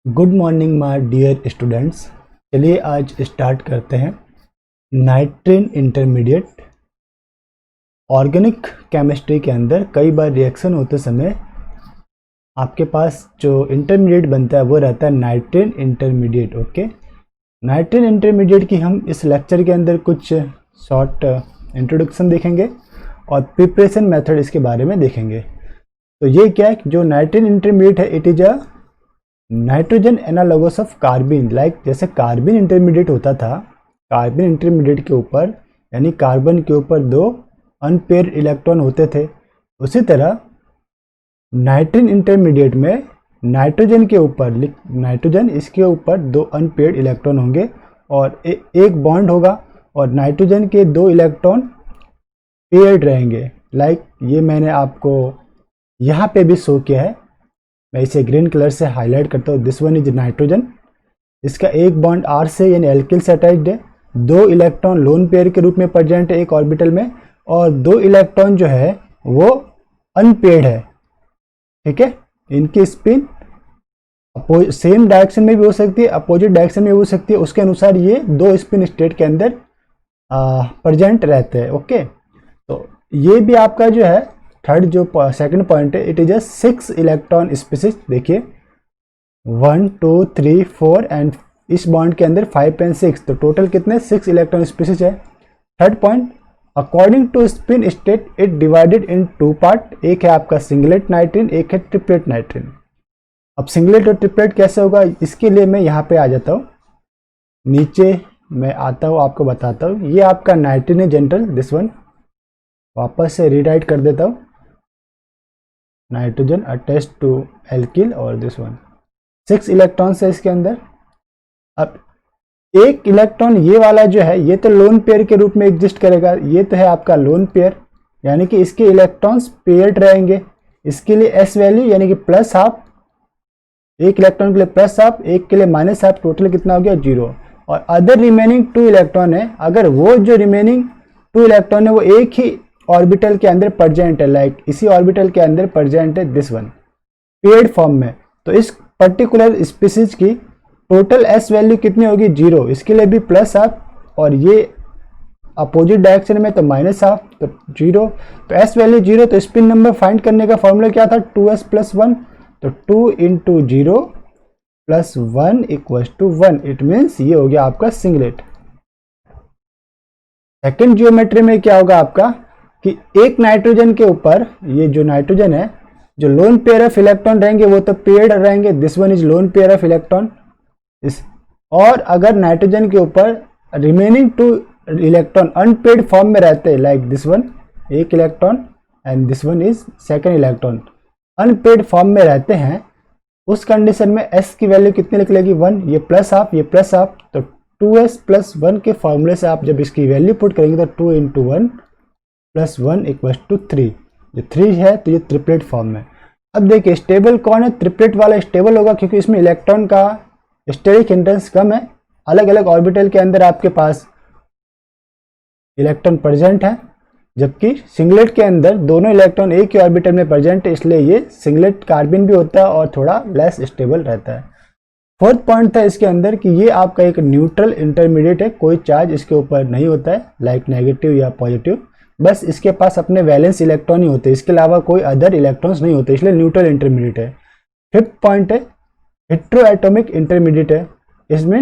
Good morning my dear students. चलिए आज start करते हैं। नाइट्रिन इंटरमीडिएट। ऑर्गेनिक केमिस्ट्री के अंदर कई बार रिएक्शन होते समय आपके पास जो इंटरमीडिएट बनता है वो रहता है नाइट्रिन इंटरमीडिएट। ओके, नाइट्रिन इंटरमीडिएट की हम इस लेक्चर के अंदर कुछ शॉर्ट इंट्रोडक्शन देखेंगे और प्रिपरेशन मेथड इसके बारे में देखेंगे। तो ये क्या है, जो नाइट्रिन इंटरमीडिएट है it is a nitrogen analogous of कार्बिन। Like जैसे कार्बिन इंटरमीडिएट होता था, कार्बिन इंटरमीडिएट के ऊपर यानी कार्बन के ऊपर दो अनपेयर इलेक्ट्रॉन होते थे, उसी तरह नाइट्रिन इंटरमीडिएट में नाइट्रोजन के ऊपर नाइट्रोजन इसके ऊपर दो अनपेयर्ड इलेक्ट्रॉन होंगे और एक बॉन्ड होगा और नाइट्रोजन के दो इलेक्ट्रॉन पेयर्ड रहेंगे। लाइक ये मैंने आपको यहाँ पे भी शो किया है, मैं इसे ग्रीन कलर से हाईलाइट करता हूँ। दिस वन इज नाइट्रोजन, इसका एक बॉन्ड R से यानी एल्किल से अटैच्ड है, दो इलेक्ट्रॉन लोन पेयर के रूप में प्रेजेंट है एक ऑर्बिटल में और दो इलेक्ट्रॉन जो है वो अनपेयर्ड है। ठीक है, इनकी स्पिन सेम डायरेक्शन में भी हो सकती है, अपोजिट डायरेक्शन में भी हो सकती है, उसके अनुसार ये दो स्पिन स्टेट के अंदर प्रेजेंट रहते हैं। ओके, तो ये भी आपका जो है थर्ड जो सेकंड पॉइंट है, it is a 6 electron species. देखिए 1 2 3 4 एंड इस बॉन्ड के अंदर 5 एंड 6, तो टोटल कितने 6 इलेक्ट्रॉन स्पीसीज है। Third point, according to spin state it divided in two part. एक है आपका सिंगलेट नाइट्रिन, एक है ट्रिपलेट नाइट्रिन। अब सिंगलेट और ट्रिपलेट कैसे होगा, इसके लिए मैं यहाँ पे आ जाता हूँ, नीचे मैं आता हूँ, आपको बताता हूँ। ये आपका नाइट्रिन है जनरल, दिस वन वापस से रीराइट कर देता हूँ, नाइट्रोजन अटैच टू एल्किल और दिस वन 6 इलेक्ट्रॉन्स है इसके अंदर। अब एक इलेक्ट्रॉन ये वाला जो है ये तो लोन पेयर के रूप में एग्जिस्ट करेगा, ये तो है आपका लोन पेयर यानी कि इसके इलेक्ट्रॉन्स पेयर्ड रहेंगे। इसके लिए एस वैल्यू यानी कि प्लस हाफ, एक इलेक्ट्रॉन के लिए प्लस हाफ, एक के लिए माइनस हाफ, टोटल कितना हो गया 0। और अदर रिमेनिंग 2 इलेक्ट्रॉन है, अगर वो जो रिमेनिंग 2 इलेक्ट्रॉन है वो एक ही ऑर्बिटल के अंदर प्रेजेंट है, लाइक इसी ऑर्बिटल के अंदर प्रेजेंट है दिस वन पेयर्ड फॉर्म में, तो इस पर्टिकुलर स्पीसीज की टोटल एस वैल्यू कितनी होगी 0। इसके लिए भी प्लस हाफ और ये अपोजिट डायरेक्शन में तो माइनस हाफ, तो 0, तो एस वैल्यू 0। तो स्पिन नंबर फाइंड करने का फॉर्मूला क्या था 2s + 1, तो 2 × 0 + 1 = 1, इट मीन्स ये हो गया आपका सिंगलेट। सेकेंड जियोमेट्री में क्या होगा आपका कि एक नाइट्रोजन के ऊपर ये जो नाइट्रोजन है, जो लोन पेयर ऑफ इलेक्ट्रॉन रहेंगे वो तो पेयर्ड रहेंगे, this one is lone pair of electron इस। और अगर नाइट्रोजन के ऊपर रिमेनिंग 2 इलेक्ट्रॉन अनपेयर्ड फॉर्म में रहते हैं, लाइक दिस वन एक electron and this one is second electron unpaired form में रहते हैं, उस कंडीशन में s की वैल्यू कितनी लिख लेगी 1, ये प्लस हाफ ये प्लस हाफ, तो 2s + 1 के फॉर्मूले से आप जब इसकी वैल्यू पुट करेंगे तो 2 × 1 + 1 = 3, जो 3 है तो ये ट्रिपलेट फॉर्म में। अब देखिए स्टेबल कौन है, ट्रिपलेट वाला स्टेबल होगा क्योंकि इसमें इलेक्ट्रॉन का स्टेरिक हिंड्रेंस कम है, अलग अलग ऑर्बिटल के अंदर आपके पास इलेक्ट्रॉन प्रेजेंट है, जबकि सिंगलेट के अंदर दोनों इलेक्ट्रॉन एक ही ऑर्बिटल में प्रेजेंट है, इसलिए ये सिंगलेट कार्बिन भी होता है और थोड़ा लेस स्टेबल रहता है। फोर्थ पॉइंट था इसके अंदर कि ये आपका एक न्यूट्रल इंटरमीडिएट है, कोई चार्ज इसके ऊपर नहीं होता है, लाइक नेगेटिव या पॉजिटिव, बस इसके पास अपने वैलेंस इलेक्ट्रॉन ही होते हैं, इसके अलावा कोई अदर इलेक्ट्रॉन्स नहीं होते, इसलिए न्यूट्रल इंटरमीडिएट है। फिफ्थ पॉइंट है हेट्रोएटॉमिक इंटरमीडिएट है, इसमें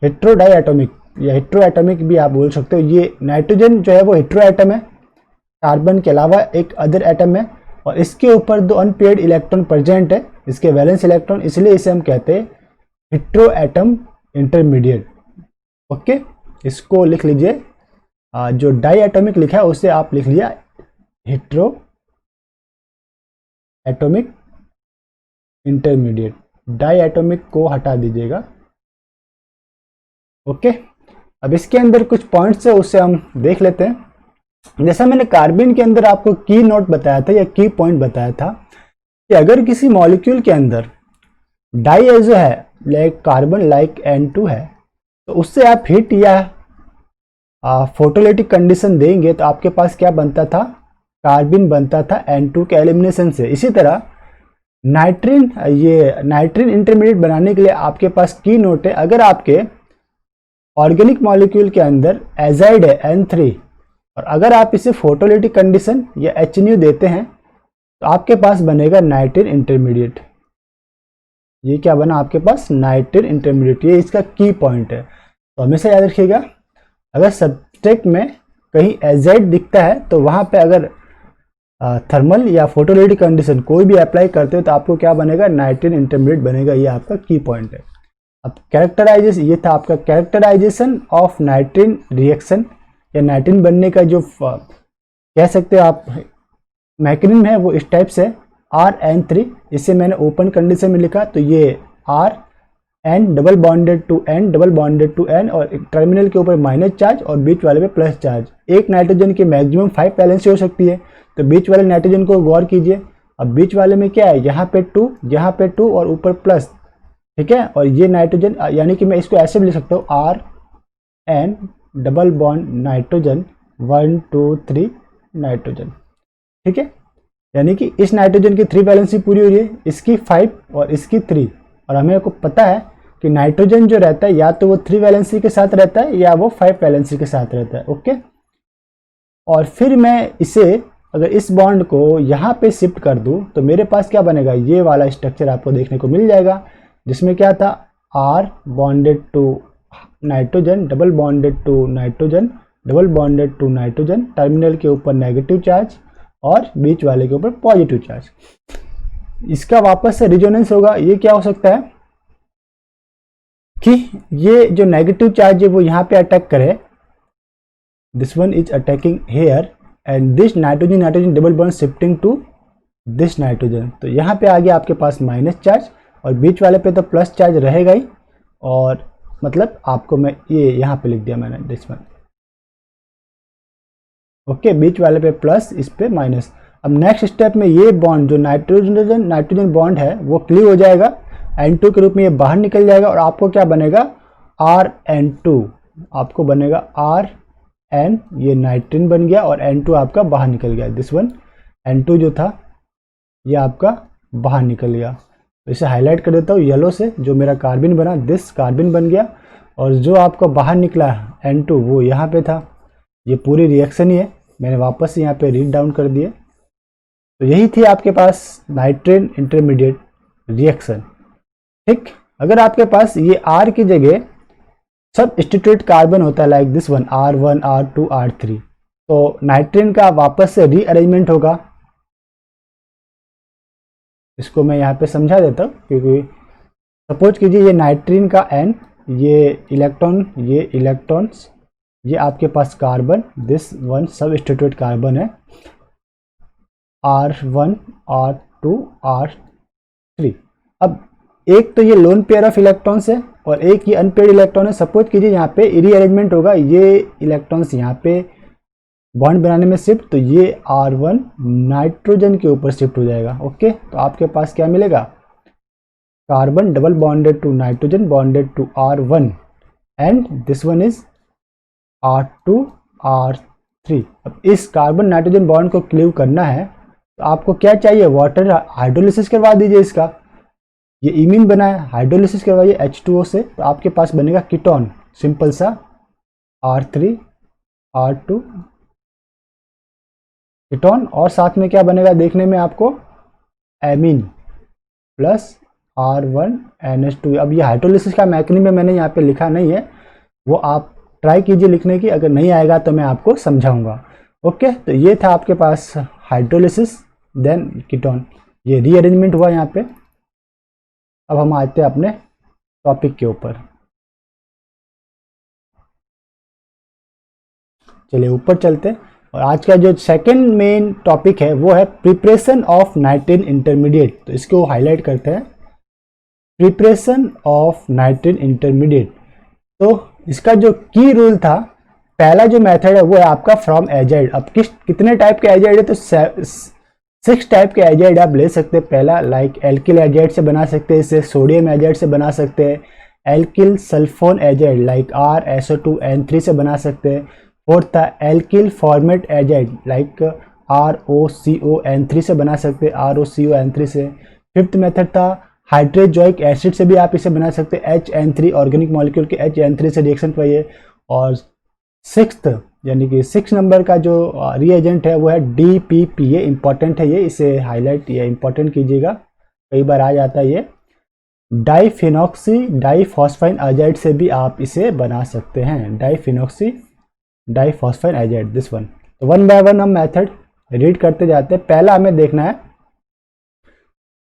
हेट्रोडाइएटॉमिक या हेट्रोएटॉमिक भी आप बोल सकते हो। ये नाइट्रोजन जो है वो हेट्रोएटम है, कार्बन के अलावा एक अदर एटम है और इसके ऊपर 2 अनपेयर्ड इलेक्ट्रॉन प्रेजेंट है, इसके वैलेंस इलेक्ट्रॉन, इसलिए इसे हम कहते हैं हेट्रोएटम इंटरमीडिएट। ओके, इसको लिख लीजिए, जो डाई एटॉमिक लिखा है उसे आप लिख लिया heteroatomic intermediate, diatomic को हटा दीजिएगा। ओके, अब इसके अंदर कुछ पॉइंट्स है उसे हम देख लेते हैं। जैसा मैंने कार्बिन के अंदर आपको की नोट बताया था या की पॉइंट बताया था कि अगर किसी मॉलिक्यूल के अंदर डाई जो है लाइक कार्बन लाइक N2 है, तो उससे आप हिट या फोटोलिटिक कंडीशन देंगे तो आपके पास क्या बनता था, कार्बिन बनता था N2 के एलिमिनेशन से। इसी तरह नाइट्रिन इंटरमीडिएट बनाने के लिए आपके पास की नोट है, अगर आपके ऑर्गेनिक मॉलिक्यूल के अंदर एजाइड है N3 और अगर आप इसे फोटोलिटिक कंडीशन या HNU देते हैं तो आपके पास बनेगा नाइट्रिन इंटरमीडिएट। ये क्या बना आपके पास? नाइट्रिन इंटरमीडिएट। ये इसका की पॉइंट है। तो हमेशा याद रखिएगा, अगर सब्सट्रेट में कहीं एजाइड दिखता है तो वहां पे अगर थर्मल या फोटोलिटिक कंडीशन कोई भी अप्लाई करते हो तो आपको क्या बनेगा? नाइट्रिन इंटरमीडिएट बनेगा। ये आपका की पॉइंट है। अब कैरेक्टराइजेशन, ये था आपका कैरेक्टराइजेशन ऑफ नाइट्रिन रिएक्शन या नाइट्रिन बनने का जो कह सकते हो आप मैकेनिज्म है वो इस टाइप से RN3। इसे मैंने ओपन कंडीशन में लिखा तो ये RN double bonded to N और टर्मिनल के ऊपर माइनस चार्ज और बीच वाले पे प्लस चार्ज। एक नाइट्रोजन की मैक्सिमम 5 वैलेंसी हो सकती है, तो बीच वाले नाइट्रोजन को गौर कीजिए। अब बीच वाले में क्या है? यहाँ पे 2, यहाँ पे 2 और ऊपर प्लस, ठीक है। और ये नाइट्रोजन, यानी कि मैं इसको ऐसे भी लिख सकता हूँ RN double bond nitrogen 1 2 3 nitrogen, ठीक है। यानी कि इस नाइट्रोजन की 3 वैलेंसी पूरी हो रही है, इसकी 5 और इसकी 3। और हमें को पता है कि नाइट्रोजन जो रहता है या तो वो 3 वैलेंसी के साथ रहता है या वो 5 वैलेंसी के साथ रहता है, ओके। और फिर मैं इसे अगर इस बॉन्ड को यहाँ पे शिफ्ट कर दूँ तो मेरे पास क्या बनेगा? ये वाला स्ट्रक्चर आपको देखने को मिल जाएगा, जिसमें क्या था? R bonded to nitrogen double bonded to nitrogen double bonded to nitrogen, terminal के ऊपर नेगेटिव चार्ज और बीच वाले के ऊपर पॉजिटिव चार्ज। इसका वापस से रिजोनेंस होगा। ये क्या हो सकता है कि ये जो नेगेटिव चार्ज है वो यहाँ पे अटैक करे, this one is attacking here and this nitrogen double bond shifting to this nitrogen. तो यहाँ पे आ गया आपके पास माइनस चार्ज और बीच वाले पे तो प्लस चार्ज रहेगा ही। और मतलब आपको मैं ये यहाँ पे लिख दिया मैंने दिस वन, ओके। बीच वाले पे प्लस, इस पे माइनस। अब नेक्स्ट स्टेप में ये बॉन्ड जो नाइट्रोजन बॉन्ड है वो क्लीव हो जाएगा, N2 के रूप में ये बाहर निकल जाएगा और आपको क्या बनेगा? RN2। आपको बनेगा RN, ये नाइट्रिन बन गया और N2 आपका बाहर निकल गया। दिस वन N2 जो था ये आपका बाहर निकल गया। तो इसे हाईलाइट कर देता हूँ येलो से, जो मेरा कार्बिन बना, दिस कार्बिन बन गया। और जो आपका बाहर निकला N2 वो यहाँ पे था। ये पूरी रिएक्शन ही है, मैंने वापस से यहाँ पे रीड डाउन कर दिए। तो यही थी आपके पास नाइट्रिन इंटरमीडिएट रिएक्शन, ठीक। अगर आपके पास ये R की जगह सबस्टिट्यूट कार्बन होता है like this one R1 R2 R3, तो नाइट्रिन का वापस से रीअरेंजमेंट होगा। इसको मैं यहाँ पे समझा देता हूँ, क्योंकि सपोज कीजिए ये नाइट्रिन का N, ये इलेक्ट्रॉन्स, ये आपके पास carbon, this one substitute carbon है R1 R2 R3। अब एक तो ये लोन पेयर ऑफ इलेक्ट्रॉन्स है और एक ये अनपेयर्ड इलेक्ट्रॉन है। सपोज कीजिए यहाँ पे रीअरेंजमेंट होगा, ये इलेक्ट्रॉन्स यहाँ पे बॉन्ड बनाने में शिफ्ट, तो ये R1 नाइट्रोजन के ऊपर शिफ्ट हो जाएगा, ओके। तो आपके पास क्या मिलेगा? Carbon double bonded to nitrogen bonded to R1 and this one is R2 R3। अब इस कार्बन नाइट्रोजन बॉन्ड को क्लीव करना है तो आपको क्या चाहिए? वाटर हाइड्रोलिसिस करवा दीजिए इसका। ये इमीन बना है, हाइड्रोलिसिस करवाइए H2O से, तो आपके पास बनेगा कीटोन, सिंपल सा R3 R2 कीटोन। और साथ में क्या बनेगा देखने में आपको? Amine plus R1 NH2। अब ये हाइड्रोलिसिस का मैकेनिज्म मैंने यहाँ पे लिखा नहीं है, वो आप ट्राई कीजिए लिखने की, अगर नहीं आएगा तो मैं आपको समझाऊंगा, ओके। तो ये था आपके पास हाइड्रोलिसिस देन कीटोन, ये रीअरेंजमेंट हुआ यहाँ पे। अब हम आते हैं अपने टॉपिक के ऊपर, चलिए ऊपर चलते हैं। और आज का जो सेकंड मेन टॉपिक है वो है प्रिपरेशन ऑफ नाइट्रिन इंटरमीडिएट। तो इसको हाईलाइट करते हैं, प्रिपरेशन ऑफ नाइट्रिन इंटरमीडिएट। तो इसका जो की रूल था, पहला जो मेथड है वो है आपका फ्रॉम एजाइड। अब कितने टाइप के एजाइड है? तो 6 टाइप के एजाइड आप ले सकते हैं। पहला लाइक एल्किल एजाइड से बना सकते हैं, इसे सोडियम एजाइड से बना सकते हैं, alkyl sulphone azide like RSO2N3 से बना सकते हैं। फोर्थ था alkyl formate azide like ROCON3 से बना सकते हैं, ROCON3 से। फिफ्थ मेथड था हाइड्रोजोइक एसिड से भी आप इसे बना सकते हैं, HN3 ऑर्गेनिक मॉलिक्यूल के HN3 से रिएक्शन करवाइए। और सिक्स्थ यानी कि 6 नंबर का जो रिएजेंट है वो है DPPA, इंपॉर्टेंट है ये, इसे हाईलाइट या इंपॉर्टेंट कीजिएगा, कई बार आ जाता है ये। डाइफिनॉक्सी डाइफॉस्फाइन एजाइड से भी आप इसे बना सकते हैं, डाइफिनॉक्सी डाइफॉस्फाइन एजाइड, दिस वन। तो वन बाय वन हम मेथड रीड करते जाते हैं। पहला हमें देखना है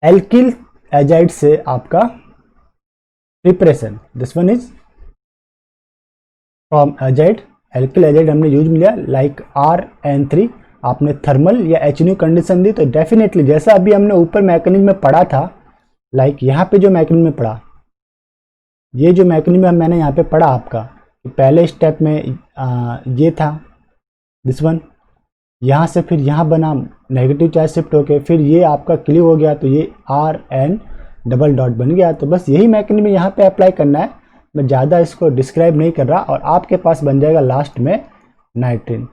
एल्किल एजाइड से आपका preparation, this one is from azide, alkyl azide हमने यूज में लिया लाइक RN3, आपने थर्मल या HNO कंडीशन दी तो डेफिनेटली जैसा अभी हमने ऊपर मैकेनिज्म में पढ़ा था, लाइक यहाँ पे जो मैकेनिज्म में पढ़ा, ये जो मैकेनिज्म मैंने यहाँ पे पढ़ा आपका, पहले स्टेप में ये था दिस वन, यहाँ से फिर यहाँ बना नेगेटिव चार्ज शिफ्ट होके फिर ये आपका क्लियर हो गया तो ये RN डबल डॉट बन गया। तो बस यही मैकेनिज्म यहाँ पे अप्लाई करना है, मैं ज़्यादा इसको डिस्क्राइब नहीं कर रहा, और आपके पास बन जाएगा लास्ट में नाइट्रिन।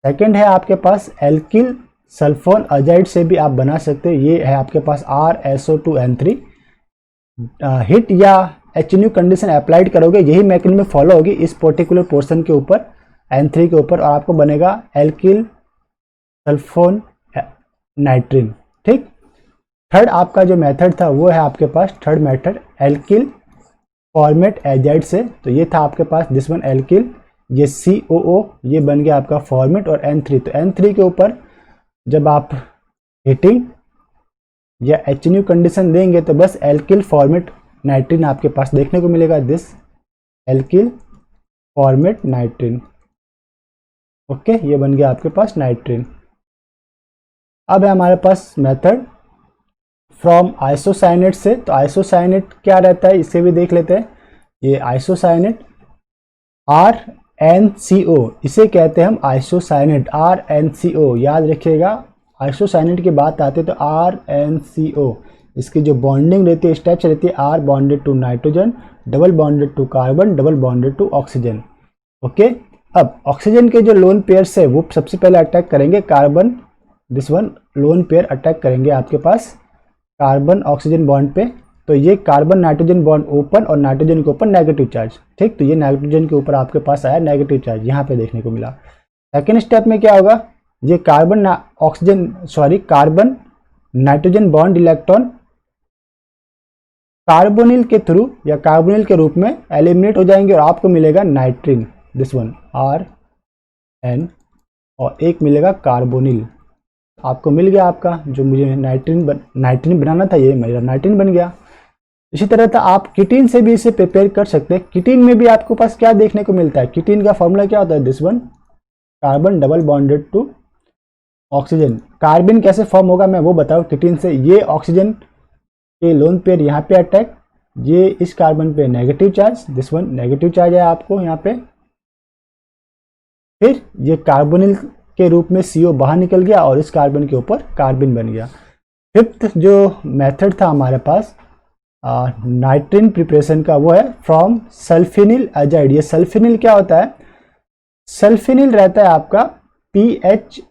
सेकंड है आपके पास एल्किल सल्फोन अजाइड से भी आप बना सकते हैं, ये है आपके पास RSO2N3। हिट या HNO कंडीशन अप्लाइड करोगे, यही मैकेनिज्म फॉलो होगी इस पर्टिकुलर पोर्शन के ऊपर, N3 के ऊपर, और आपको बनेगा एल्किल सल्फोन नाइट्रिन, ठीक। थर्ड आपका जो मेथड था वो है आपके पास third method alkyl formate azide से, तो ये था आपके पास दिस वन एल्किल, ये COO, ये बन गया आपका फॉर्मेट, और N3, तो N3 के ऊपर जब आप हीटिंग या HNO कंडीशन देंगे तो बस एल्किल फॉर्मेट नाइट्रिन आपके पास देखने को मिलेगा, दिस एल्किल फॉर्मेट नाइट्रिन, ओके, ये बन गया आपके पास नाइट्रिन। अब है हमारे पास मेथड फ्रॉम आइसोसाइनेट से, तो आइसोसाइनेट क्या रहता है इसे भी देख लेते हैं। ये आइसोसाइनेट RNCO, इसे कहते हैं हम आइसोसाइनेट RNCO, याद रखिएगा। आइसोसाइनेट की बात आती है तो RNCO, इसकी जो बॉन्डिंग रहती है, स्टेप्स रहती है, R bonded to nitrogen, double bonded to carbon, double bonded to oxygen, okay. अब ऑक्सीजन के जो लोन पेयर से वो सबसे पहले अटैक करेंगे carbon, this one lone pair attack करेंगे आपके पास कार्बन ऑक्सीजन बॉन्ड पे, तो ये कार्बन नाइट्रोजन बॉन्ड ओपन और नाइट्रोजन के ऊपर नेगेटिव चार्ज, ठीक, तो ये नाइट्रोजन के ऊपर आपके पास आया नेगेटिव चार्ज, यहाँ पे देखने को मिला। सेकेंड स्टेप में क्या होगा, ये carbon nitrogen bond electron carbonyl के थ्रू या कार्बोनिल के रूप में एलिमिनेट हो जाएंगे और आपको मिलेगा नाइट्रिन, दिस वन RN, और एक मिलेगा कार्बोनिल, आपको मिल गया आपका जो मुझे नाइट्रिन बनाना था, ये मेरा नाइट्रिन बन गया। इसी तरह था आप किटीन से भी इसे प्रिपेयर कर सकते हैं। किटीन में भी आपके पास क्या देखने को मिलता है, किटीन का फॉर्मूला क्या होता है, this one carbon double bonded to oxygen. Carbon कैसे फॉर्म होगा मैं वो बताऊँ किटीन से, ये ऑक्सीजन के लोन पेयर यहाँ पे अटैक, ये इस कार्बन पे negative charge, this one negative charge है आपको यहाँ पे, फिर ये कार्बोनिल के रूप में CO बाहर निकल गया और इस कार्बन के ऊपर कार्बन बन गया। फिफ्थ जो मेथड था हमारे पास नाइट्रिन प्रिपरेशन का, वो है फ्रॉम सल्फिनिल एजाइड। ये सल्फिनिल क्या होता है, सल्फिनिल रहता है आपका PHNSO,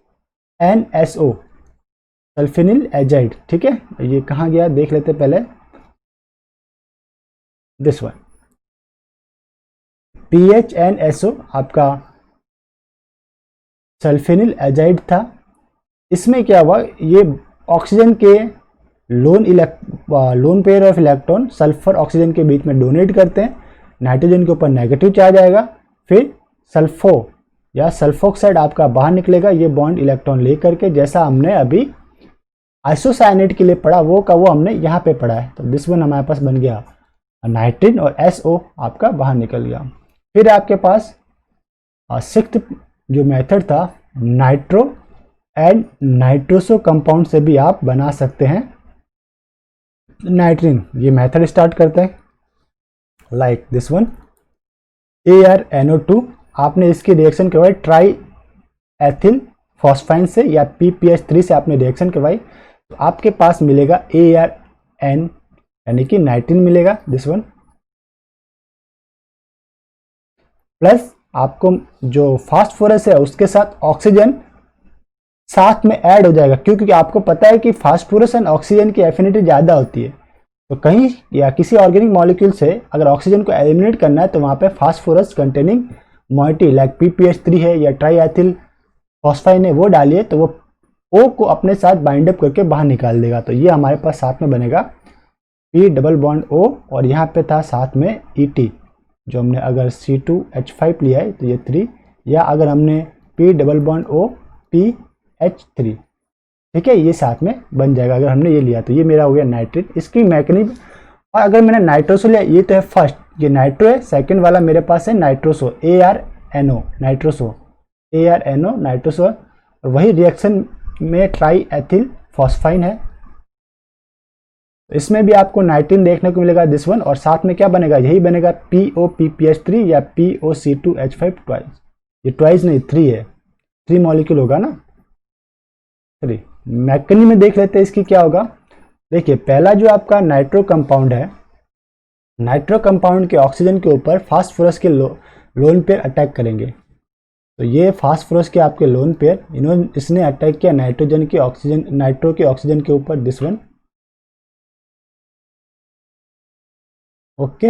सल्फिनिल एजाइड, ठीक है। ये कहाँ गया देख लेते पहले, दिस वन PHNSO आपका सल्फिनिल एजाइड था। इसमें क्या हुआ, ये ऑक्सीजन के lone pair of electron sulphur oxygen के बीच में डोनेट करते हैं, नाइट्रोजन के ऊपर नेगेटिव चार्ज आएगा, फिर सल्फो या सल्फोक्साइड आपका बाहर निकलेगा, ये बॉन्ड इलेक्ट्रॉन ले करके, जैसा हमने अभी आइसोसाइनेट के लिए पढ़ा वो का वो हमने यहाँ पे पढ़ा है, तो दिस वन हमारे पास बन गया नाइट्रिन और SO आपका बाहर निकल गया। फिर आपके पास सिक्स्थ जो मेथड था नाइट्रो एंड नाइट्रोसो कंपाउंड से भी आप बना सकते हैं नाइट्रिन। ये मेथड स्टार्ट करते हैं लाइक दिस वन ArNO2, आपने इसकी रिएक्शन करवाई ट्राई एथिल फॉस्फाइन से या PPH3 से आपने रिएक्शन करवाई, तो आपके पास मिलेगा ArN यानी कि नाइट्रिन मिलेगा, दिस वन, प्लस आपको जो फास्फोरस है उसके साथ ऑक्सीजन साथ में ऐड हो जाएगा, क्योंकि आपको पता है कि फास्फोरस एंड ऑक्सीजन की एफिनिटी ज़्यादा होती है। तो कहीं या किसी ऑर्गेनिक मॉलिक्यूल से अगर ऑक्सीजन को एलिमिनेट करना है तो वहाँ पे phosphorus containing moiety like PPH3 है या ट्राईएथिल फॉस्फाइन है वो डालिए, तो वो O को अपने साथ बाइंड अप करके बाहर निकाल देगा। तो ये हमारे पास साथ में बनेगा P डबल बॉन्ड O, और यहाँ पे था साथ में ET, जो हमने अगर C2H5 लिया है तो ये 3, या अगर हमने P double bond O PH3, ठीक है, ये साथ में बन जाएगा अगर हमने ये लिया। तो ये मेरा हो गया नाइट्रेट, इसकी मैकेनिज्म। और अगर मैंने नाइट्रोसो लिया, ये तो है फर्स्ट, ये नाइट्रो है, सेकंड वाला मेरे पास है nitroso, ARNO nitroso, ARNO nitroso, और वही रिएक्शन में ट्राईएथिल फॉस्फाइन है। इसमें भी आपको नाइट्रीन देखने को मिलेगा दिस वन, और साथ में क्या बनेगा, यही बनेगा POPPH3 या POC2H5 ट्वाइस। ये ट्वाइस नहीं 3 है, 3 मॉलिक्यूल होगा ना, 3। मैकेनिज्म में देख लेते हैं इसकी क्या होगा। देखिए पहला जो आपका नाइट्रो कंपाउंड है, नाइट्रो कंपाउंड के ऑक्सीजन के ऊपर फास्फोरस के लोन पेयर अटैक करेंगे। तो ये फास्फोरस के आपके लोन पेयर इसने अटैक किया नाइट्रोजन के ऑक्सीजन, नाइट्रो के ऑक्सीजन के ऊपर दिस वन, ओके।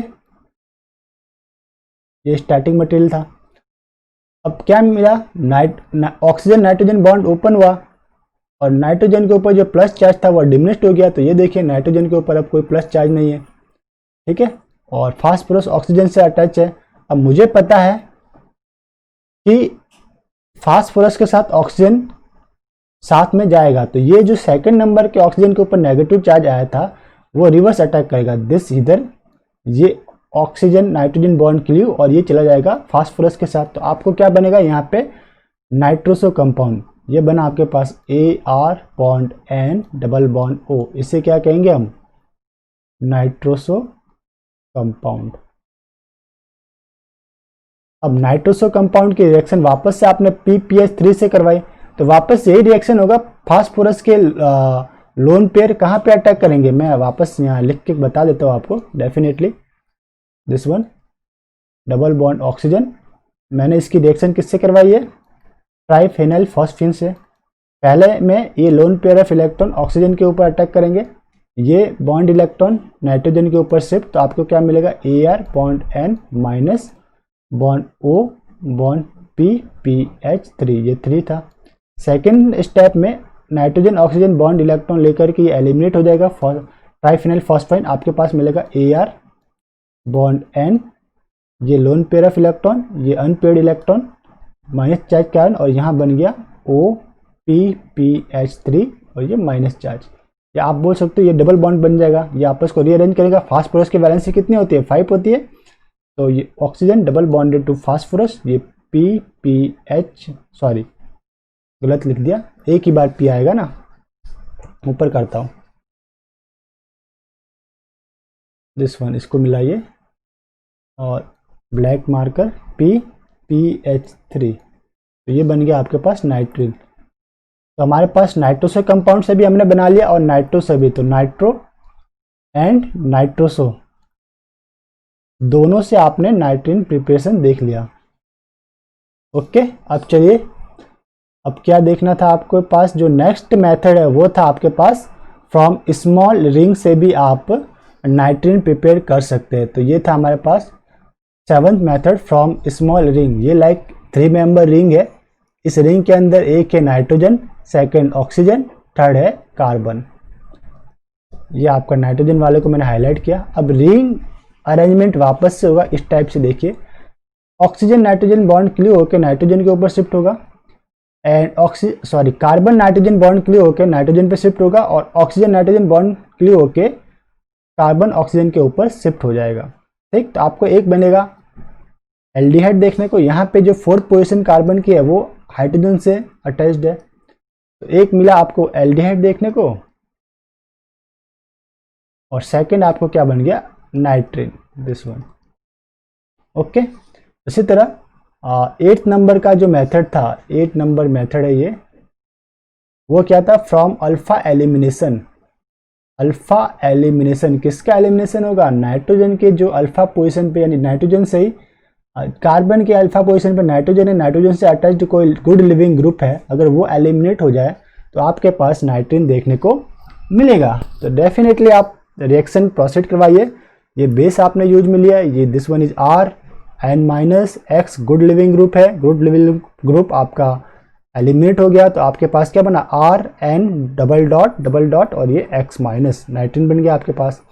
ये स्टैटिक मटेरियल था। अब क्या मिला, ऑक्सीजन नाइट्रोजन बॉन्ड ओपन हुआ और नाइट्रोजन के ऊपर जो प्लस चार्ज था वो डिमिनिश्ड हो गया। तो ये देखिए नाइट्रोजन के ऊपर अब कोई प्लस चार्ज नहीं है, ठीक है, और फास्फोरस ऑक्सीजन से अटैच है। अब मुझे पता है कि फास्फोरस के साथ ऑक्सीजन साथ में जाएगा, तो ये जो सेकंड नंबर के ऑक्सीजन के ऊपर नेगेटिव चार्ज आया था वो रिवर्स अटैक करेगा दिस इधर, ये ऑक्सीजन नाइट्रोजन बॉन्ड क्लीव, और ये चला जाएगा फास्फोरस के साथ। तो आपको क्या बनेगा यहाँ पे नाइट्रोसो कंपाउंड, ये बना आपके पास AR bond N double bond O, इसे क्या कहेंगे हम, नाइट्रोसो कंपाउंड। अब नाइट्रोसो कंपाउंड की रिएक्शन वापस से आपने PPH3 से करवाई, तो वापस यही रिएक्शन होगा, फास्फोरस के लोन पेयर कहाँ पे अटैक करेंगे, मैं वापस यहाँ लिख के बता देता हूँ आपको definitely. This one double bond oxygen, मैंने इसकी रिएक्शन किससे करवाई है, ट्राइफेनाइल फॉस्फीन से। पहले में ये lone pair of electron oxygen के ऊपर अटैक करेंगे, ये बॉन्ड इलेक्ट्रॉन नाइट्रोजन के ऊपर शिफ्ट, तो आपको क्या मिलेगा AR bond N minus bond O bond PPH3, ये 3 था। सेकेंड स्टेप में नाइट्रोजन ऑक्सीजन बॉन्ड इलेक्ट्रॉन लेकर के ये एलिमिनेट हो जाएगा, ट्राइफेनाइल फॉस्फाइन, आपके पास मिलेगा AR बॉन्ड N, ये लोन पेयर ऑफ इलेक्ट्रॉन, ये अनपेयर्ड इलेक्ट्रॉन माइनस चार्ज के कारण, और यहाँ बन गया OPPH3 और ये माइनस चार्ज। या आप बोल सकते हो ये डबल बॉन्ड बन जाएगा, ये आपस को रीअरेंज करेगा। फास्फोरस की वैलेंसी कितनी होती है, 5 होती है, तो ये oxygen double bonded to phosphorus, ये PPH, सॉरी गलत लिख दिया, एक ही बार P आएगा ना, ऊपर करता हूँ दिस वन, इसको मिलाइए और ब्लैक मार्कर PPH3, तो ये बन गया आपके पास नाइट्रिल। तो हमारे पास नाइट्रोसो कंपाउंड से भी हमने बना लिया और नाइट्रो से भी, तो नाइट्रो एंड नाइट्रोसो दोनों से आपने नाइट्रीन प्रिपरेशन देख लिया, ओके। अब चलिए, अब क्या देखना था आपके पास, जो नेक्स्ट मेथड है वो था आपके पास फ्रॉम स्मॉल रिंग से भी आप नाइट्रीन प्रिपेयर कर सकते हैं। तो ये था हमारे पास 7th method from small ring. ये लाइक 3 मेंबर रिंग है, इस रिंग के अंदर एक है नाइट्रोजन, सेकंड ऑक्सीजन, थर्ड है कार्बन। ये आपका नाइट्रोजन वाले को मैंने हाईलाइट किया। अब रिंग अरेंजमेंट वापस से होगा इस टाइप से, देखिए ऑक्सीजन नाइट्रोजन बॉन्ड क्लियर होकर नाइट्रोजन के ऊपर शिफ्ट होगा, and carbon nitrogen bond clear होकर नाइट्रोजन पे शिफ्ट होगा, और ऑक्सीजन नाइट्रोजन बॉन्ड क्लियर होकर कार्बन ऑक्सीजन के ऊपर शिफ्ट हो जाएगा, ठीक। तो आपको एक बनेगा एल्डिहाइड देखने को, यहाँ पे जो 4th पोजीशन कार्बन की है वो हाइड्रोजन से अटैच्ड है, तो एक मिला आपको एल्डिहाइड देखने को, और सेकंड आपको क्या बन गया नाइट्रीन, दिस वन, ओके। इसी तरह 8th नंबर का जो मेथड था, 8 नंबर मेथड है ये, वो क्या था from alpha elimination. Alpha elimination किसका एलिमिनेशन होगा, नाइट्रोजन के जो अल्फा पोजीशन पे, यानी नाइट्रोजन से ही कार्बन के अल्फा पोजीशन पर नाइट्रोजन है, नाइट्रोजन से अटैच्ड कोई गुड लिविंग ग्रुप है, अगर वो एलिमिनेट हो जाए तो आपके पास नाइट्रीन देखने को मिलेगा। तो डेफिनेटली आप रिएक्शन प्रोसीड करवाइए। ये बेस आपने यूज में लिया, ये this one is R(N-X) good leaving group है, गुड लिविंग ग्रुप आपका एलिमिनेट हो गया, तो आपके पास क्या बना R(N)() और ये X- नाइट्रीन बन गया आपके पास।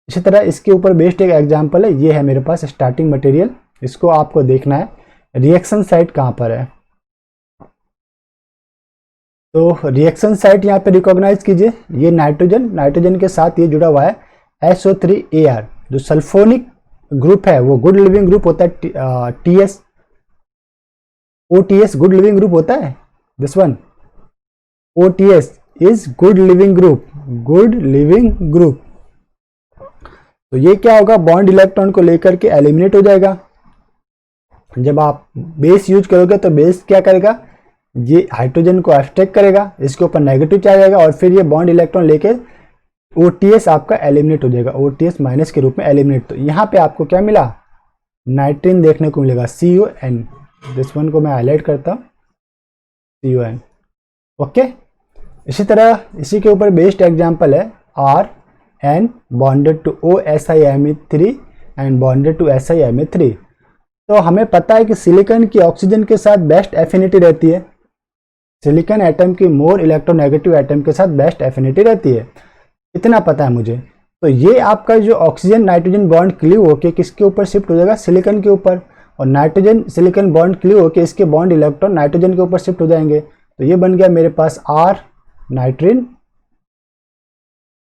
इसी तरह इसके ऊपर बेस्ड एक एग्जांपल है, ये है मेरे पास स्टार्टिंग मटेरियल, इसको आपको देखना है रिएक्शन साइट कहाँ पर है। तो रिएक्शन साइट यहाँ पे रिकॉग्नाइज कीजिए, ये नाइट्रोजन के साथ ये जुड़ा हुआ है SO3AR, जो सल्फोनिक ग्रुप है वो गुड लिविंग ग्रुप होता है। OTS गुड लिविंग ग्रुप होता है, this one OTS is good leaving group. तो ये क्या होगा, बॉन्ड इलेक्ट्रॉन को लेकर के एलिमिनेट हो जाएगा। जब आप बेस यूज करोगे तो बेस क्या करेगा, ये हाइड्रोजन को एब्स्ट्रैक्ट करेगा, इसके ऊपर नेगेटिव चार्ज आएगा और फिर ये बॉन्ड इलेक्ट्रॉन लेके OTS आपका एलिमिनेट हो जाएगा, OTS माइनस के रूप में एलिमिनेट। तो यहाँ पे आपको क्या मिला, नाइट्रीन देखने को मिलेगा, CON। दिस वन को मैं हाईलाइट करता हूँ, CON। ओके, इसी तरह इसी के ऊपर बेस्ड एग्जांपल है RN bonded to OSiMe3 and bonded to SiMe3। तो हमें पता है कि सिलिकॉन की ऑक्सीजन के साथ बेस्ट एफिनिटी रहती है, सिलिकॉन एटम की मोर इलेक्ट्रोनेगेटिव एटम के साथ बेस्ट एफिनिटी रहती है, इतना पता है मुझे। तो ये आपका जो ऑक्सीजन नाइट्रोजन बॉन्ड क्लीव होके किसके ऊपर शिफ्ट हो जाएगा, सिलिकॉन के ऊपर, और नाइट्रोजन सिलिकॉन बॉन्ड क्लीव होके इसके बॉन्ड इलेक्ट्रॉन नाइट्रोजन के ऊपर शिफ्ट हो जाएंगे। तो ये बन गया मेरे पास R नाइट्रीन,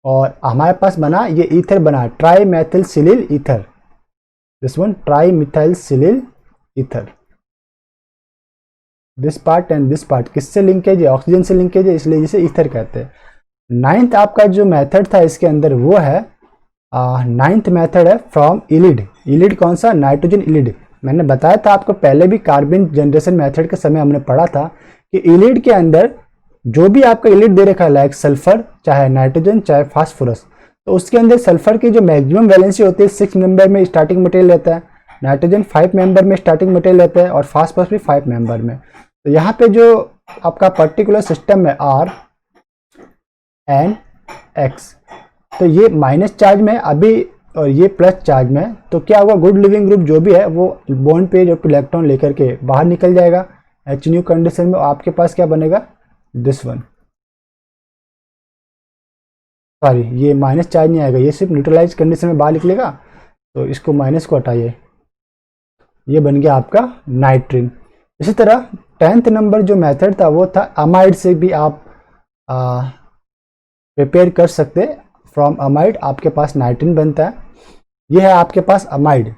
और हमारे पास बना ये ईथर बना trimethylsilyl ether, this one trimethylsilyl ether. This part and this part किससे लिंकेज है, ऑक्सीजन से लिंकेज है, इसलिए इसे ईथर कहते हैं। नाइन्थ आपका जो मेथड था इसके अंदर वो है नाइन्थ मेथड है फ्रॉम इलिड। इलिड कौन सा, नाइट्रोजन इलिड। मैंने बताया था आपको पहले भी कार्बन जनरेशन मेथड के समय हमने पढ़ा था कि इलिड के अंदर जो भी आपका इलिड दे रखा है, लाइक सल्फर, चाहे नाइट्रोजन, चाहे फास्फोरस, तो उसके अंदर सल्फर की जो मैक्सिमम वैलेंसी होती है 6 मेंबर में स्टार्टिंग मटेरियल रहता है, नाइट्रोजन 5 मेंबर में स्टार्टिंग मटेरियल रहता है, और फास्फोरस भी 5 मेंबर में। तो यहाँ पे जो आपका पर्टिकुलर सिस्टम है RNX, तो ये माइनस चार्ज में अभी और ये प्लस चार्ज में, तो क्या होगा, गुड लिविंग ग्रुप जो भी है वो बॉन्ड पे जो इलेक्ट्रॉन लेकर के बाहर निकल जाएगा HNU कंडीशन में, आपके पास क्या बनेगा, दिस वन, सॉरी ये माइनस चार्ज नहीं आएगा, ये सिर्फ न्यूट्रलाइज कंडीशन में बाहर निकलेगा, तो इसको माइनस को हटाइए, ये बन गया आपका नाइट्रीन। इसी तरह 10th नंबर जो मेथड था वो था अमाइड से भी आप प्रिपेयर कर सकते। फ्रॉम अमाइड आपके पास नाइट्रीन बनता है, ये है आपके पास अमाइड,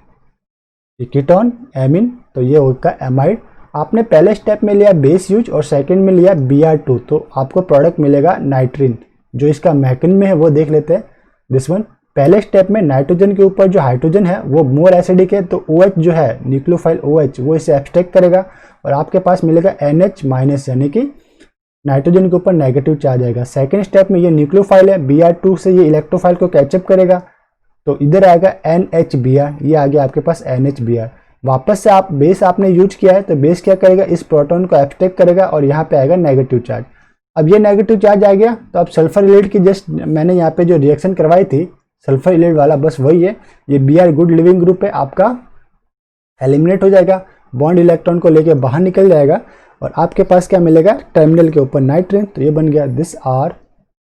कीटोन एमिन, तो ये होगा अमाइड। आपने पहले स्टेप में लिया बेस यूज और सेकंड में लिया Br2, तो आपको प्रोडक्ट मिलेगा नाइट्रीन। जो इसका मैकेनिज्म है वो देख लेते हैं, दिस वन। पहले स्टेप में नाइट्रोजन के ऊपर जो हाइड्रोजन है वो मोर एसिडिक है, तो OH जो है न्यूक्लियोफाइल OH वो इसे एब्स्ट्रैक्ट करेगा और आपके पास मिलेगा NH-, यानी कि नाइट्रोजन के ऊपर नेगेटिव चार्ज आएगा। सेकेंड स्टेप में ये न्यूक्लियोफाइल है, Br2 से ये इलेक्ट्रोफाइल को कैचअप करेगा, तो इधर आएगा NHBr, ये आ गया आपके पास NHBr। वापस से आप बेस आपने यूज किया है, तो बेस क्या करेगा, इस प्रोटॉन को एब्स्ट्रैक्ट करेगा और यहाँ पे आएगा नेगेटिव चार्ज। अब ये नेगेटिव चार्ज आ गया, तो अब सल्फर इलिड की जस्ट मैंने यहाँ पे जो रिएक्शन करवाई थी सल्फर इलिड वाला, बस वही है। ये Br गुड लिविंग ग्रुप है आपका, एलिमिनेट हो जाएगा, बॉन्ड इलेक्ट्रॉन को लेके बाहर निकल जाएगा और आपके पास क्या मिलेगा, टर्मिनल के ऊपर नाइट्रीन। तो ये बन गया this R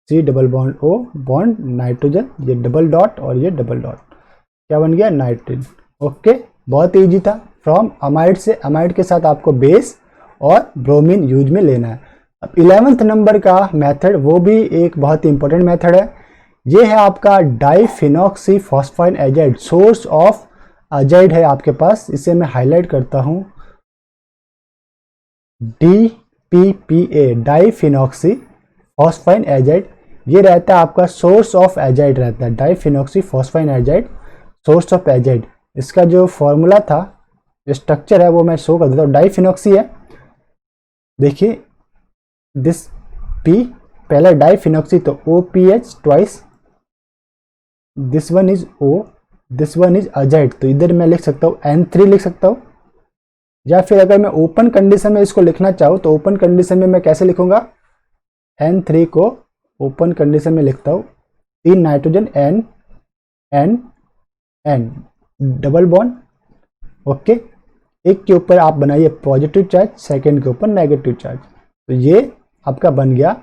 double bond O bond nitrogen, ये डबल डॉट और ये डबल डॉट, क्या बन गया, नाइट्रीन। ओके, बहुत ईजी था। फ्रॉम अमाइड से, अमाइड के साथ आपको बेस और ब्रोमीन यूज में लेना है। अब 11th नंबर का मेथड, वो भी एक बहुत ही इंपॉर्टेंट मेथड है, ये है आपका डाइफिनॉक्सी phosphine azide. Source of azide है आपके पास, इसे मैं हाईलाइट करता हूं, DPPA डाइफिनॉक्सी फॉस्फाइन एजाइड, ये रहता है आपका सोर्स ऑफ एजाइड रहता है, डाइफिनॉक्सी phosphine azide source of azide. इसका जो फॉर्मूला था, जो स्ट्रक्चर है वो मैं शो कर देता हूँ। डाइफिनॉक्सी है, देखिए दिस P पहला डाइफिनॉक्सी, तो OPH twice, this one is O this one is azide, तो इधर मैं लिख सकता हूँ N3 लिख सकता हूँ। या फिर अगर मैं ओपन कंडीशन में इसको लिखना चाहूँ तो ओपन कंडीशन में मैं कैसे लिखूंगा, N3 को ओपन कंडीशन में लिखता हूँ 3 nitrogen N N N double bond, okay. एक के ऊपर आप बनाइए पॉजिटिव चार्ज, सेकंड के ऊपर नेगेटिव चार्ज, तो ये आपका बन गया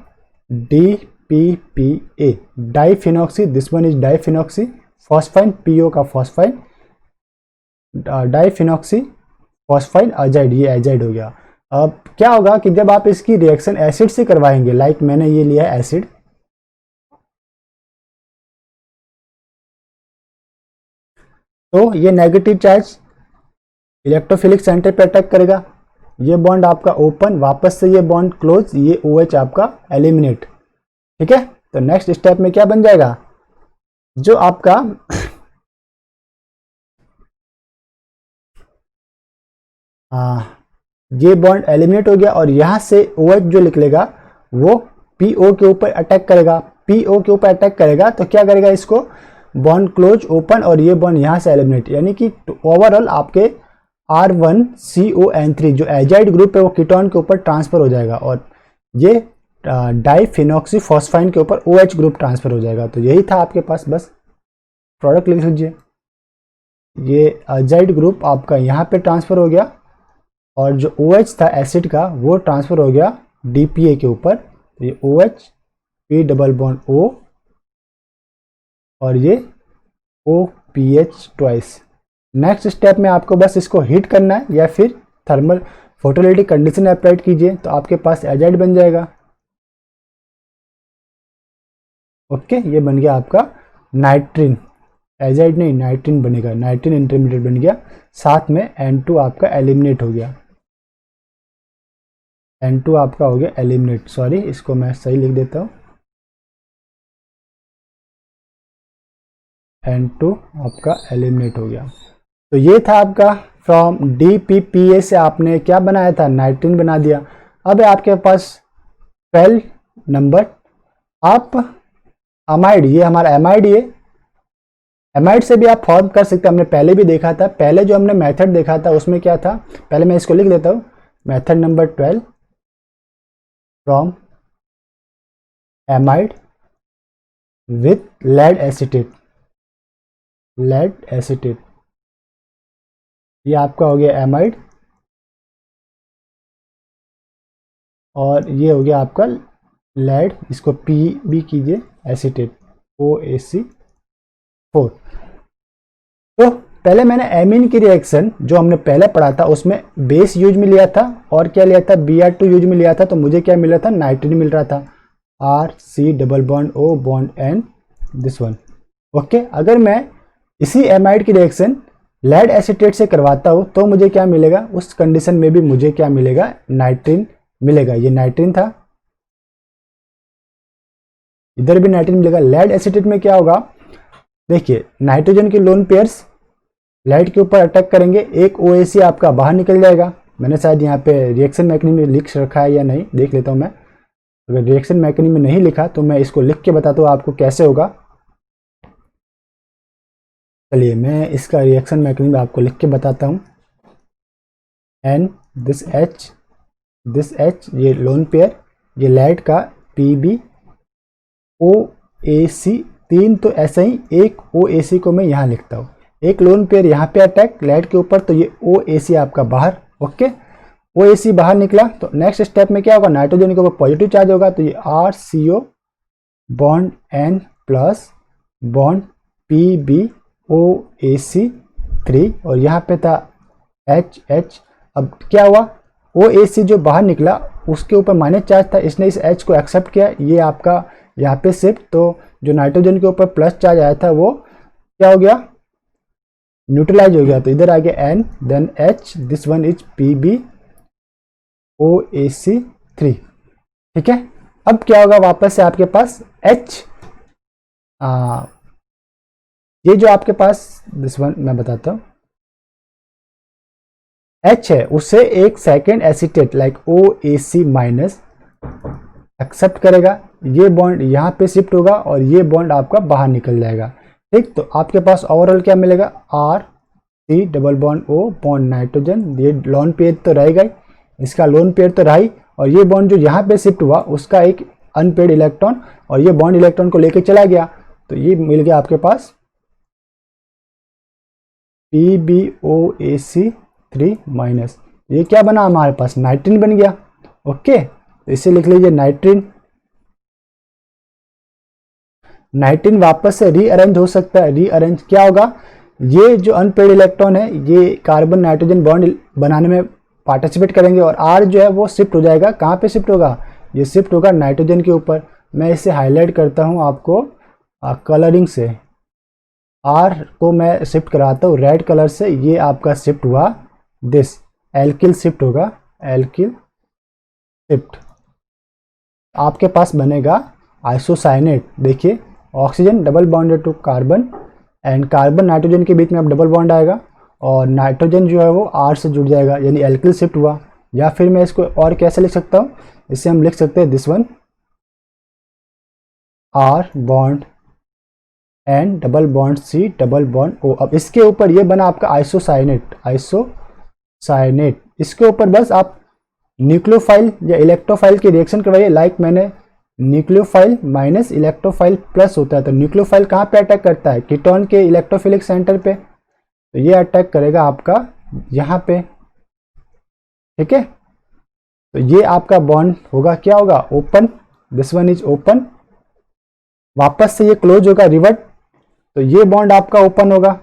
DPPA diphenoxy, this one is diphenoxy phosphine, PO का फॉस्फाइन, डाइफिनॉक्सी फॉस्फाइन अजाइड, ये एजाइड हो गया। अब क्या होगा कि जब आप इसकी रिएक्शन एसिड से करवाएंगे, लाइक मैंने ये लिया एसिड, तो ये नेगेटिव चार्ज इलेक्ट्रोफिलिक सेंटर पे अटैक करेगा, ये बॉन्ड आपका ओपन, वापस से ये बॉन्ड क्लोज, ये OH आपका एलिमिनेट, ठीक है। तो नेक्स्ट स्टेप में क्या बन जाएगा, जो आपका ये बॉन्ड एलिमिनेट हो गया और यहां से OH जो निकलेगा वो PO के ऊपर अटैक करेगा, PO के ऊपर अटैक करेगा तो क्या करेगा, इसको बॉन्ड क्लोज ओपन और ये बॉन्ड यहां से एलिमिनेट, यानी कि ओवरऑल आपके R1CON3 जो एजाइड ग्रुप है वो कीटोन के ऊपर ट्रांसफर हो जाएगा और ये डाइफिनॉक्सी फॉस्फाइन के ऊपर OH ग्रुप ट्रांसफर हो जाएगा। तो यही था आपके पास, बस प्रोडक्ट लिख लीजिए, ये एजाइड ग्रुप आपका यहाँ पे ट्रांसफर हो गया और जो OH था एसिड का वो ट्रांसफर हो गया DPA के ऊपर, तो ये OH P double bond O और ये OPH ट्वाइस। नेक्स्ट स्टेप में आपको बस इसको हीट करना है या फिर थर्मल फोटोलिटिक कंडीशन अप्लाइड कीजिए तो आपके पास एजाइड बन जाएगा, ओके। ये बन गया आपका नाइट्रिन, एजाइड नहीं नाइट्रिन बनेगा, नाइट्रिन इंटरमीडिएट बन गया, साथ में N2 आपका एलिमिनेट हो गया, N2 आपका हो गया एलिमिनेट, सॉरी इसको मैं सही लिख देता हूँ, N2 आपका एलिमिनेट हो गया। तो ये था आपका फ्रॉम DPPA से आपने क्या बनाया था, नाइट्रिन बना दिया। अब है आपके पास 12 नंबर, आप अमाइड, ये हमारा एमाइड, ये एमाइड से भी आप फॉर्म कर सकते हैं, हमने पहले भी देखा था, पहले जो हमने मेथड देखा था उसमें क्या था, पहले मैं इसको लिख देता हूँ, method number 12 from amide with lead acetate, lead acetate, ये आपका हो गया एमाइड और ये हो गया आपका लेड, इसको PB कीजिए एसीटेट OAC4। तो पहले मैंने एमीन की रिएक्शन जो हमने पहले पढ़ा था उसमें बेस यूज में लिया था और क्या लिया था, Br2 यूज में लिया था, तो मुझे क्या मिला था, नाइट्रिन मिल रहा था, RC double bond O bond N this one, okay. अगर मैं इसी एमाइड की रिएक्शन लेड एसीटेट से करवाता हूँ तो मुझे क्या मिलेगा, उस कंडीशन में भी मुझे क्या मिलेगा, नाइट्रिन मिलेगा, ये नाइट्रिन था, इधर भी नाइट्रिन मिलेगा। लेड एसीटेट में क्या होगा, देखिए नाइट्रोजन के लोन पेयर्स लेड के ऊपर अटैक करेंगे, एक OAC आपका बाहर निकल जाएगा, मैंने शायद यहाँ पे रिएक्शन मैकेनिज्म में लिख रखा है या नहीं देख लेता हूँ मैं, अगर रिएक्शन मैकेनिज्म में नहीं लिखा तो मैं इसको लिख के बताता हूँ आपको कैसे होगा। चलिए मैं इसका रिएक्शन मैकेनिज्म आपको लिख के बताता हूँ, N दिस H ये लोन पेयर, ये लेड का PB OAC 3, तो ऐसे ही एक OAC को मैं यहाँ लिखता हूँ, एक लोन पेयर यहाँ पे अटैक लेड के ऊपर, तो ये OAC आपका बाहर, ओके। OAC बाहर निकला तो नेक्स्ट स्टेप में क्या होगा, नाइट्रोजन के ऊपर पॉजिटिव चार्ज होगा, तो ये RCO bond N plus bond PB OAC3 और यहाँ पे था HH। अब क्या हुआ, OAC जो बाहर निकला उसके ऊपर माइनस चार्ज था, इसने इस H को एक्सेप्ट किया, ये आपका यहाँ पे शिफ्ट, तो जो नाइट्रोजन के ऊपर प्लस चार्ज आया था वो क्या हो गया, न्यूट्रलाइज हो गया, तो इधर आ गया N then H, this one is PB OAC3, ठीक है। अब क्या होगा, वापस से आपके पास H, ये जो आपके पास दिस वन मैं बताता हूँ, H है उससे एक second acetate like OAC minus accept करेगा, ये बॉन्ड यहाँ पे शिफ्ट होगा और ये बॉन्ड आपका बाहर निकल जाएगा, ठीक, तो आपके पास ओवरऑल क्या मिलेगा, R C double bond O bond nitrogen, ये लोन पेयर तो रहेगा ही, इसका लोन पेयर तो रहा ही, और ये बॉन्ड जो यहाँ पे शिफ्ट हुआ उसका एक अनपेड इलेक्ट्रॉन, और ये बॉन्ड इलेक्ट्रॉन को लेके चला गया, तो ये मिल गया आपके पास PbOAC3 माइनस, ये क्या बना हमारे पास, नाइट्रिन बन गया। ओके, तो इसे लिख लीजिए नाइट्रिन। नाइट्रिन वापस से रीअरेंज हो सकता है, रीअरेंज क्या होगा, ये जो अनपेड इलेक्ट्रॉन है ये कार्बन नाइट्रोजन बॉन्ड बनाने में पार्टिसिपेट करेंगे, और R जो है वो शिफ्ट हो जाएगा, कहाँ पे शिफ्ट होगा, ये शिफ्ट होगा नाइट्रोजन के ऊपर। मैं इसे हाईलाइट करता हूँ आपको कलरिंग से, R को मैं शिफ्ट कराता हूँ रेड कलर से, ये आपका शिफ्ट हुआ दिस, एल्किल शिफ्ट होगा, एल्किल शिफ्ट, आपके पास बनेगा आइसोसाइनेट। देखिए oxygen double bonded to carbon, and carbon nitrogen के बीच में अब डबल बॉन्ड आएगा, और नाइट्रोजन जो है वो R से जुड़ जाएगा, यानी एल्किल शिफ्ट हुआ। या फिर मैं इसको और कैसे लिख सकता हूँ, इसे हम लिख सकते हैं this one, R bond and double bond C double bond O। अब इसके ऊपर ये बना आपका आइसोसाइनेट, आइसोसाइनेट, इसके ऊपर बस आप न्यूक्लियोफाइल या इलेक्ट्रोफाइल की रिएक्शन करवाइए। लाइक मैंने न्यूक्लियोफाइल माइनस इलेक्ट्रोफाइल प्लस होता है, तो न्यूक्लियोफाइल कहाँ पे अटैक करता है, कीटोन के इलेक्ट्रोफिलिक सेंटर पे, तो ये अटैक करेगा आपका यहाँ पे। ठीक है, तो ये आपका बॉन्ड होगा, क्या होगा, open, this one is open, वापस से ये क्लोज होगा, रिवर्ट, तो ये बॉन्ड आपका ओपन होगा,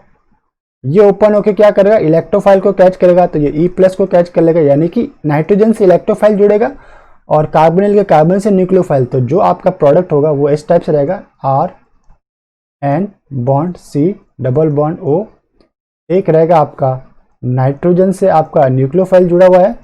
ये ओपन होके क्या करेगा, इलेक्ट्रोफाइल को कैच करेगा, तो ये E प्लस को कैच कर लेगा, यानी कि नाइट्रोजन से इलेक्ट्रोफाइल जुड़ेगा और कार्बोनिल के कार्बन से न्यूक्लियोफाइल, तो जो आपका प्रोडक्ट होगा वो इस टाइप से रहेगा, R N bond C double bond O, एक रहेगा आपका नाइट्रोजन से आपका न्यूक्लियोफाइल जुड़ा हुआ है,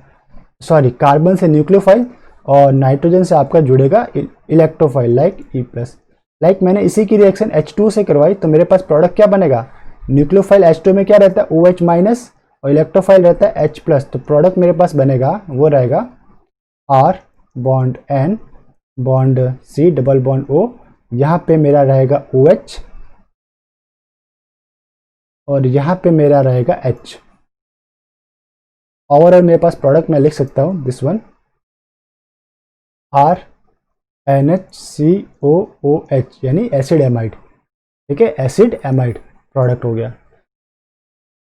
सॉरी कार्बन से न्यूक्लियोफाइल, और नाइट्रोजन से आपका जुड़ेगा electrophile like E plus. Like मैंने इसी की रिएक्शन H2 से करवाई, तो मेरे पास प्रोडक्ट क्या बनेगा, न्यूक्लियोफाइल H2 में क्या रहता है, OH माइनस, और इलेक्ट्रोफाइल रहता है H प्लस, तो प्रोडक्ट मेरे पास बनेगा वो रहेगा R bond N bond C double bond O, यहाँ पे मेरा रहेगा OH, और यहाँ पे मेरा रहेगा H। ओवरऑल मेरे पास प्रोडक्ट मैं लिख सकता हूँ दिस वन, R NHCOOH, यानी एसिड एमाइड। ठीक है, एसिड एमाइड प्रोडक्ट हो गया।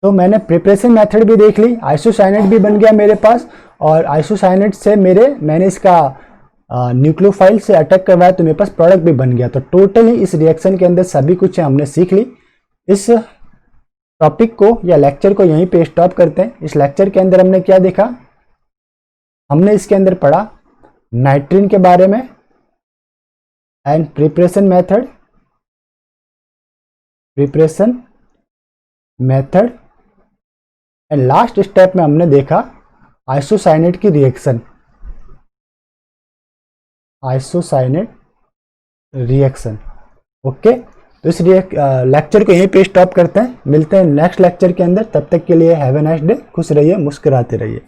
तो मैंने प्रिपरेशन मेथड भी देख ली, आइसोसाइनेट भी बन गया मेरे पास, और आइसोसाइनेट से मैंने इसका न्यूक्लियोफाइल से अटैक करवाया, तो मेरे पास प्रोडक्ट भी बन गया। तो टोटली इस रिएक्शन के अंदर सभी कुछ हमने सीख ली। इस टॉपिक को या लेक्चर को यहीं पे स्टॉप करते हैं। इस लेक्चर के अंदर हमने क्या देखा, हमने इसके अंदर पढ़ा नाइट्रिन के बारे में and preparation method, and last step में हमने देखा आइसोसाइनेट की रिएक्शन, ओके। तो इस लेक्चर को यहीं पे स्टॉप करते हैं, मिलते हैं नेक्स्ट लेक्चर के अंदर। तब तक के लिए हैव ए नाइस डे, खुश रहिए, मुस्कुराते रहिए।